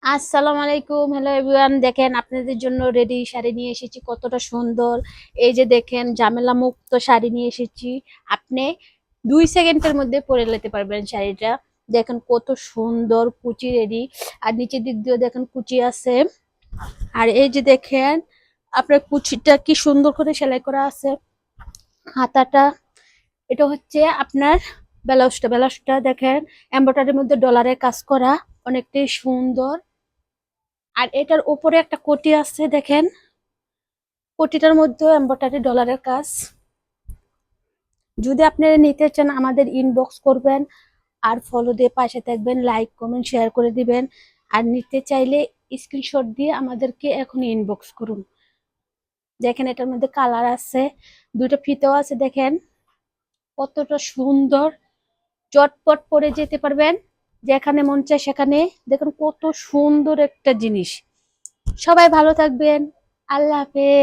আসসালামু আলাইকুম, hello everyone. দেখেন আপনাদের জন্য রেডি শাড়ি নিয়ে এসেছি, কতটা সুন্দর। এই যে দেখেন, ঝামেলা মুক্ত শাড়ি নিয়ে এসেছি। আপনি 2 সেকেন্ডের মধ্যে পরে নিতে পারবেন শাড়িটা। দেখেন কত সুন্দর, কুচি রেডি। আর নিচের দিক দিয়েও দেখেন কুচি আছে। আর এই যে দেখেন, আপনার কুচিটা কি সুন্দর করে সেলাই করা আছে। হাতাটা, এটা হচ্ছে আপনার ব্লাউজটা দেখেন, এমব্রয়ডারির মধ্যে ডলারের কাজ করা, অনেকটাই সুন্দর। আর এটার উপরে একটা কোটি আছে দেখেন, কোটিটার মধ্যে এমব্রয়ডারি ডলারের কাজ। যদি আপনারা নিতে চান আমাদের ইনবক্স করবেন, আর ফলো দিয়ে পাশে থাকবেন, লাইক কমেন্ট শেয়ার করে দিবেন। আর নিতে চাইলে স্ক্রিনশট দিয়ে আমাদেরকে এখন ইনবক্স করুন। দেখেন এটার মধ্যে কালার আছে, দুইটা ফিতেও আছে। দেখেন কতটা সুন্দর, চটপট পরে যেতে পারবেন যেখানে মন চায় সেখানে। দেখুন কত সুন্দর একটা জিনিস। সবাই ভালো থাকবেন, আল্লাহ হাফেজ।